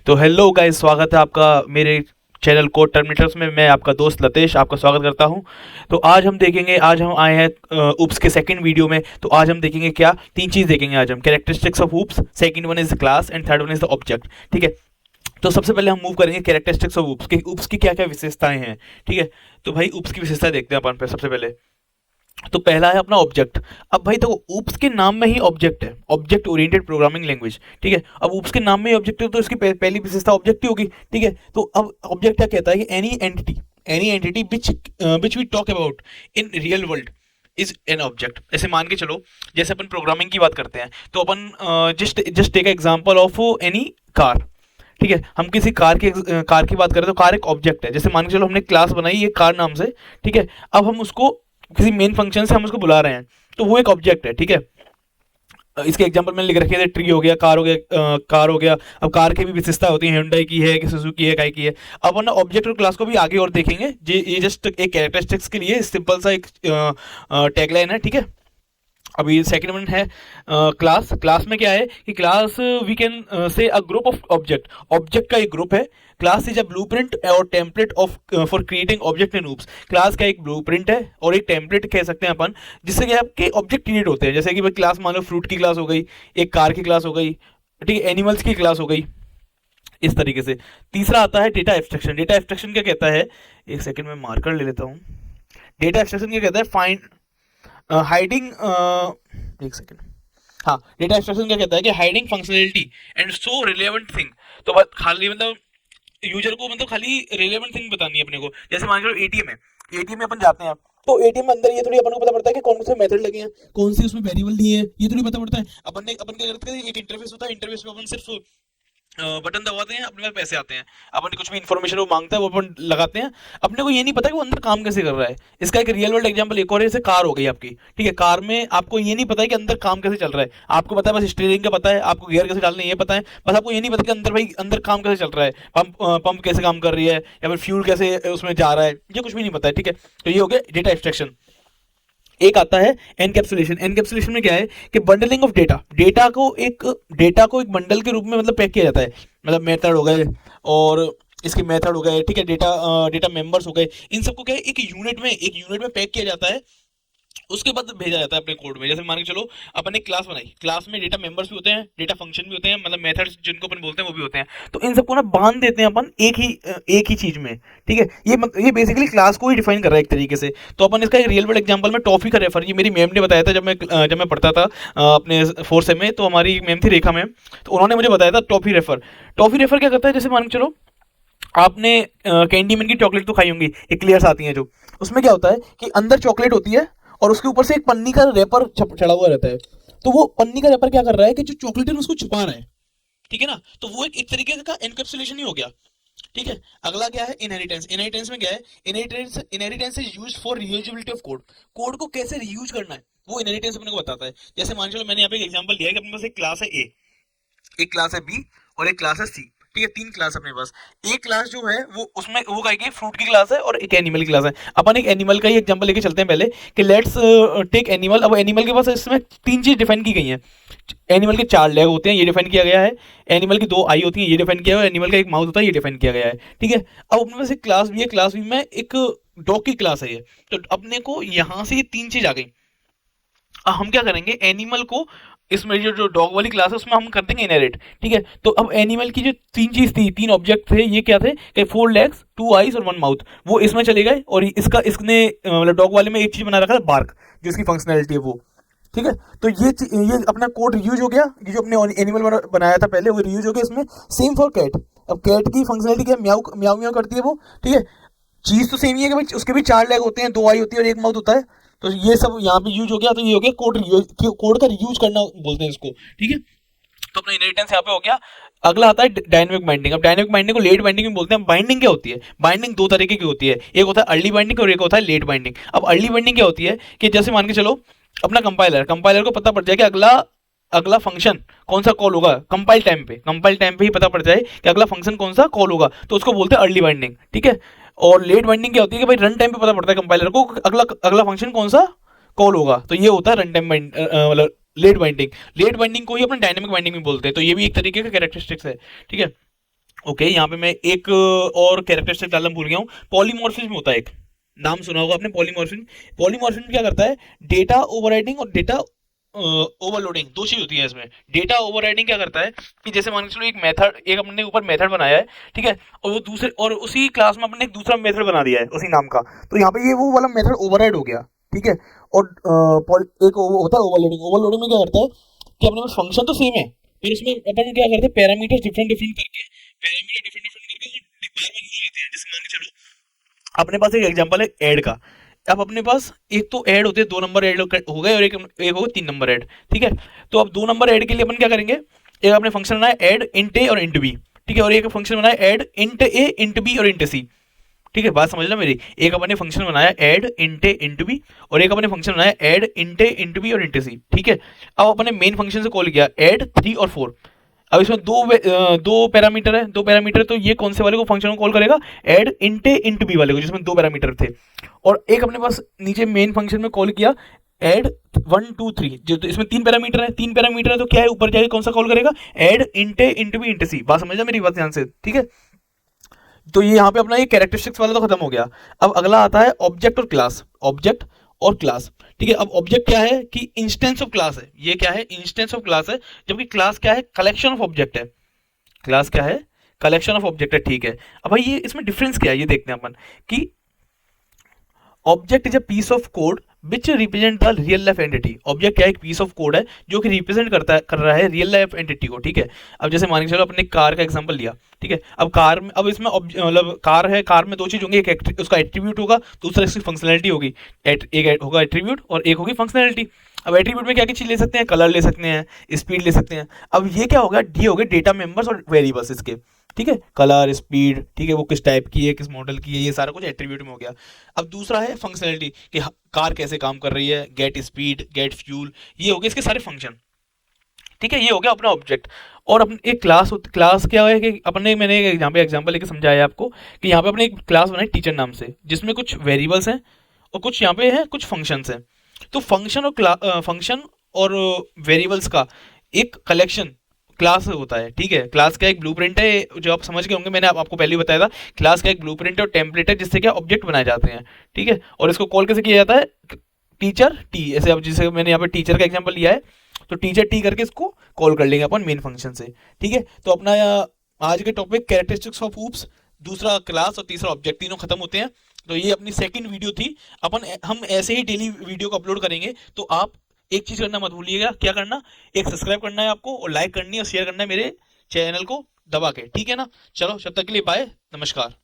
तो hello guys, स्वागत है आपका मेरे चैनल कोड टर्मिनेटर्स में। मैं आपका दोस्त लतेश आपका स्वागत करता हूं। तो आज हम आए हैं ऊप्स के सेकंड वीडियो में। तो आज हम देखेंगे क्या, तीन चीज़ देखेंगे आज हम। Characteristics of oops, second one is class and third one is the object. ठीक है, तो सबसे पहले हम मूव करेंगे कैरेक्टरिस्टिक्स ऑफ ऊप्स की क्या क्या विशेषताएं हैं। ठीक है, तो भाई ऊप्स की विशेषताएं देखते हैं अपन पे। सबसे पहले तो पहला है अपना ऑब्जेक्ट। अब भाई देखो, ऊप्स के नाम में ही ऑब्जेक्ट है, ऑब्जेक्ट ओरिएंटेड प्रोग्रामिंग लैंग्वेज। ठीक है, अब ऊप्स के नाम में ही ऑब्जेक्ट है तो इसकी पहली विशेषता ऑब्जेक्ट ही होगी। ठीक है, तो अब ऑब्जेक्ट क्या कहता है कि any entity which we talk about in real world is an object. ऐसे मान के चलो, जैसे अपन प्रोग्रामिंग की बात करते हैं तो अपन just take example of any car. ठीक है, हम किसी कार की बात करें तो कार एक ऑब्जेक्ट है। जैसे मान के चलो हमने क्लास बनाई है कार नाम से। ठीक है, अब हम उसको किसी मेन फंक्शन से हम उसको बुला रहे हैं तो वो एक ऑब्जेक्ट है। ठीक है, इसके एग्जांपल में लिख रखे हैं, ट्री हो गया, कार हो गया। अब कार की भी विशेषता होती है, Hyundai की है, सुजुकी है, काई की है। अब वरना ऑब्जेक्ट और क्लास को भी आगे और देखेंगे। ये जस्ट एक कैरेक्टरिस्टिक्स के लिए सिंपल सा एक टैगलाइन है। ठीक है, अभी सेकंड वन है क्लास। क्लास में क्या है कि class we can say a group of object. Object का एक ग्रुप है। क्लास इज अ ब्लूप्रिंट और template of for creating object in OOPs. Class का एक ब्लूप्रिंट है और एक टेम्पलेट कह सकते हैं अपन, जिससे कि आपके ऑब्जेक्ट क्रिएट होते हैं। जैसे कि भाई क्लास मान लो फ्रूट की क्लास हो गई, एक कार की क्लास हो गई, ठीक है, एनिमल्स की क्लास हो गई, इस तरीके से। तीसरा आता है डेटा एब्स्ट्रक्शन। डेटा एब्स्ट्रक्शन क्या कहता है, एक सेकंड में मार्कर ले लेता हूँ। डेटा एब्स्ट्रक्शन क्या कहता है, फाइंड हाइडिंग एक सेकंड, हाँ, डेटा एब्स्ट्रैक्शन क्या कहता है कि hiding functionality and so relevant thing. तो बस खाली मतलब यूजर को मतलब खाली रिलेवेंट थिंग बतानी है अपने को। जैसे मान लो एटीएम है, एटीएम में अपन जाते हैं तो एटीएम में अंदर ये थोड़ी अपन को पता पड़ता है कि कौन से मेथड लगे हैं, कौन सी उसमें वेरिएबल दिए हैं, ये थोड़ी पता पड़ता है। अपन क्या करते हैं, एक इंटरफेस होता है, इंटरफेस में अपन सिर्फ बटन दबाते हैं, अपने पास पैसे आते हैं। अपन कुछ भी इन्फॉर्मेशन वो मांगता है वो अपन लगाते हैं। अपने को ये नहीं पता कि वो अंदर काम कैसे कर रहा है। इसका एक रियल वर्ल्ड एग्जांपल एक और है, जैसे कार हो गई आपकी। ठीक है, कार में आपको ये नहीं पता है कि अंदर काम कैसे चल रहा है। आपको पता है बस स्टीयरिंग का पता है, आपको गियर कैसे डालने ये पता है, बस आपको ये नहीं पता कि अंदर भाई अंदर काम कैसे चल रहा है, पंप कैसे काम कर रही है, या फिर फ्यूल कैसे उसमें जा रहा है, ये कुछ भी नहीं पता है। ठीक है, तो ये हो गया डेटा एब्स्ट्रैक्शन। एक आता है एनकैप्सुलेशन। एनकैप्सुलेशन में क्या है कि बंडलिंग ऑफ डेटा। डेटा को एक बंडल के रूप में मतलब पैक किया जाता है। मतलब मेथड हो गए और इसके मेथड हो गए, ठीक है, डेटा मेंबर्स हो गए, इन सबको क्या है एक यूनिट में पैक किया जाता है। उसके बाद भेजा जाता है अपने कोड में। जैसे मान के चलो अपन एक क्लास बनाई, क्लास में डेटा मेंबर्स भी होते हैं, डेटा फंक्शन भी होते हैं, मतलब मेथड्स जिनको अपन बोलते हैं वो भी होते हैं। तो इन सबको ना बांध देते हैं अपन एक ही चीज में। ठीक है, ये बेसिकली क्लास को ही डिफाइन कर रहा है एक तरीके से। तो अपन इसका एक रियल वर्ल्ड एग्जांपल में टॉफी का रेफर, ये मेरी मैम ने बताया था जब मैं पढ़ता था अपने फोर्थ सेम में। तो हमारी एक मैम थी रेखा मैम, तो उन्होंने मुझे बताया था टॉफी रेफर। टॉफी रेफर क्या करता है, जैसे मान के चलो आपने कैंडी मैन की चॉकलेट तो खाई होंगी, एक्लियर्स आती हैं जो, उसमें क्या होता है कि अंदर चॉकलेट होती है और उसके ऊपर से एक पन्नी का रैपर चढ़ा हुआ रहता है। तो वो पन्नी का रैपर क्या कर रहा है कि जो चॉकलेट है उसको छुपा रहा है। ठीक है ना, तो वो एक तरीके का एनकैप्सुलेशन ही हो गया। ठीक है, अगला क्या है, इनहेरिटेंस। इनहेरिटेंस में क्या है, inheritance is used for reusability of code. Code को कैसे रीयूज करना है वो इनहेरिटेंस अपने को बताता है। जैसे मान चलो मैंने यहाँ पे एक एग्जांपल दिया है कि अपने पास एक क्लास है ए, एक क्लास है बी और एक क्लास है सी। ठीक है, तीन क्लास अपने पास। एक क्लास जो है वो उसमें वो कहेगी फ्रूट की क्लास है और एक एनिमल की क्लास है। अपन एक एनिमल का ही एग्जांपल लेके चलते हैं पहले कि लेट्स टेक एनिमल। अब एनिमल के पास इसमें तीन चीज डिफाइन की गई हैं। एनिमल के चार लेग होते हैं, ये डिफाइन किया गया है। एनिमल की दो आई होती है, ये डिफाइन किया गया है। एनिमल का एक माउथ होता है, ये डिफाइन किया गया है। ठीक है, अब अपने पास एक क्लास भी है, क्लास भी में एक डॉग की क्लास है ये। तो अपने को यहाँ से ये तीन चीज आ गई। अब हम क्या करेंगे, एनिमल को इसमें जो डॉग वाली क्लास है उसमें हम कर देंगे इनहेरिट। ठीक है, तो अब एनिमल की जो तीन चीज थी, तीन ऑब्जेक्ट थे, ये क्या थे कि 4 लेग्स 2 आईज और 1 माउथ, वो इसमें चले गए। और इसने मतलब डॉग वाले में एक चीज बना रखा था, बार्क, जो इसकी फंक्शनैलिटी है वो। ठीक है, तो ये अपना कोड रियूज हो गया। ये जो अपने एनिमल बनाया था पहले वो रियूज हो गया इसमें। Same for cat. अब कैट की फंक्शनैलिटी क्या है, म्याऊ म्याऊ म्याऊ करती है वो। ठीक है, चीज तो सेम ही है कि भाई उसके भी 4 लेग होते हैं, 2 आई होती है और एक माउथ होता है। तो ये सब यहाँ पे यूज हो गया। तो ये हो गया कोड का रीयूज करना बोलते हैं इसको। ठीक है, तो अपना इनहेरिटेंस यहाँ पे हो गया। अगला आता है डायनेमिक बाइंडिंग। अब डायनेमिक बाइंडिंग को लेट बाइंडिंग भी बोलते हैं। बाइंडिंग क्या होती है, बाइंडिंग दो तरीके की होती है, एक होता है अर्ली बाइंडिंग और एक होता है लेट बाइंडिंग। अब अर्ली बाइंडिंग क्या होती है कि जैसे मान के चलो अपना कंपाइलर को पता पड़ जाए कि अगला फंक्शन कौन सा कॉल होगा, कंपाइल टाइम पे ही पता पड़ जाए कि अगला फंक्शन कौन सा कॉल होगा, तो उसको बोलते हैं अर्ली बाइंडिंग। ठीक है, और लेट बाइंडिंग क्या होती है कि भाई रन टाइम पे पता पड़ता है कंपाइलर को अगला फंक्शन कौन सा कॉल होगा। तो ये होता है रन टाइम मतलब लेट बाइंडिंग को ही अपने डायनेमिक बाइंडिंग भी बोलते हैं। तो ये भी एक तरीके का कैरेक्टरिस्टिक्स है। ठीक है, ओके, यहाँ पे मैं एक और कैरेक्टरिस्टिक डालना भूल गया हूँ। पॉलीमॉर्फिज्म होता है एक, नाम सुना होगा आपने पॉलीमॉर्फिज्म। पॉलीमॉर्फिज्म क्या करता है, डेटा ओवरराइडिंग और डेटा ओवरलोडिंग, दो चीज होती है इसमें। डेटा ओवरराइडिंग क्या करता है कि जैसे मान के चलो एक मेथड, एक अपने ऊपर मेथड बनाया है, ठीक है, और वो दूसरे और उसी क्लास में अपने एक दूसरा मेथड बना दिया है उसी नाम का, तो यहाँ पे ये वो वाला मेथड ओवरराइड हो गया, ठीक है। और एक होता है ओवरलोडिंग। ओवरलोडिंग में क्या करता है कि अपने पास फंक्शन तो सेम है, फिर उसमें अपन क्या करते हैं, पैरामीटर्स डिफरेंट डिफरेंट करके, पैरामीटर डिफरेंट डिफरेंट करके बार बार यूज लेते हैं। जैसे मान के चलो अपने पास एक एग्जांपल है ऐड का। अब अपने पास एक तो ऐड होते हैं, दो नंबर ऐड हो गए, और एक एक हो गए तीन नंबर ऐड, ठीक है। तो अब दो नंबर ऐड के लिए अपन क्या करेंगे, एक अपने फंक्शन बनाया ऐड इंट ए और इंट बी, ठीक है, और एक फंक्शन बनाया ऐड इंट ए इंट बी और इंट सी, ठीक है, बात समझ लो मेरी। एक अपने फंक्शन बनाया ऐड इंट ए इंट बी, और एक अपने फंक्शन बनाया ऐड इंट ए इंट बी और इंट सी, ठीक है। अब अपने मेन फंक्शन से कॉल किया ऐड 3 और 4। अब इसमें दो पैरामीटर है, दो पैरामीटर, तो ये कौन से वाले को फंक्शन को कॉल करेगा, ऐड इंट ए इंट बी वाले को, जिसमें दो पैरामीटर थे। और एक अपने पास नीचे मेन फंक्शन में कॉल किया ऐड 1 2 3, जो तो इसमें तीन पैरामीटर है, तीन पैरामीटर है, तो क्या है ऊपर जाके कौन सा कॉल करेगा, ऐड इंट ए इंट बी इंट सी। बात समझ जा मेरी बात ध्यान से, ठीक है। तो ये यहाँ पे अपना ये कैरेक्टरिस्टिक्स वाला तो खत्म हो गया। अब अगला आता है ऑब्जेक्ट और क्लास। ऑब्जेक्ट और क्लास, ठीक है। अब ऑब्जेक्ट क्या है कि इंस्टेंस ऑफ क्लास है, ये क्या है, इंस्टेंस ऑफ क्लास है, जबकि क्लास क्या है, कलेक्शन ऑफ ऑब्जेक्ट है। क्लास क्या है, कलेक्शन ऑफ ऑब्जेक्ट है, ठीक है। अब भाई ये इसमें डिफरेंस क्या है, ये देखते हैं अपन कि object is a piece of code which represent the real life entity. Object क्या है, एक पीस ऑफ कोड है जो कि रिप्रेजेंट कर रहा है रियल लाइफ एंटिटी को, ठीक है। अब जैसे मान के चलो अपने कार का एग्जांपल लिया, ठीक है। अब कार में, अब इसमें मतलब कार है, कार में दो चीज होंगी, एक उसका एट्रीब्यूट होगा, दूसरा इसकी फंक्शनैलिटी होगी। एक होगा एट्रीब्यूट और एक होगी फंक्शनैलिटी। अब एट्रीब्यूट में क्या क्या चीज ले सकते हैं, कलर ले सकते हैं, स्पीड ले सकते हैं। अब ये क्या होगा, डी हो गए डेटा मेंबर्स और वेरिएबल्स इसके, ठीक है, कलर स्पीड, ठीक है, वो किस टाइप की है, किस मॉडल की है, ये सारा कुछ एट्रीब्यूट में हो गया। अब दूसरा है फंक्शनैलिटी कि कार कैसे काम कर रही है, गेट स्पीड, गेट फ्यूल, ये हो गए इसके सारे फंक्शन, ठीक है। ये हो गया अपना ऑब्जेक्ट। और अपन एक क्लास, क्लास क्या है कि अपने, मैंने यहाँ पे एग्जांपल लेके समझाया आपको कि यहाँ पे अपने एक क्लास बनाई टीचर नाम से, जिसमें कुछ वेरिएबल्स हैं और कुछ यहाँ पे है कुछ फंक्शंस हैं। तो फंक्शन और वेरिएबल्स का एक कलेक्शन क्लास होता है, ठीक है। क्लास का एक ब्लूप्रिंट है, जो आप समझ गए होंगे, मैंने आपको पहले ही बताया था। क्लास का एक ब्लूप्रिंट और टेम्पलेट है जिससे क्या ऑब्जेक्ट बनाए जाते हैं, ठीक है। और इसको कॉल कैसे किया जाता है, टीचर टी, ऐसे अब जैसे मैंने यहाँ पे टीचर का एग्जांपल लिया है, तो टीचर टी करके इसको कॉल कर लेंगे अपन मेन फंक्शन से, ठीक है। तो अपना आज के टॉपिक कैरेक्टरिस्टिक्स ऑफ ऊप्स, दूसरा क्लास और तीसरा ऑब्जेक्ट, तीनों खत्म होते हैं। तो ये अपनी सेकंड वीडियो थी। अपन हम ऐसे ही डेली वीडियो को अपलोड करेंगे, तो आप एक चीज करना मत भूलिएगा, क्या करना, एक सब्सक्राइब करना है आपको, और लाइक करनी है और शेयर करना है मेरे चैनल को दबा के, ठीक है ना। चलो, जब तक के लिए बाय, नमस्कार।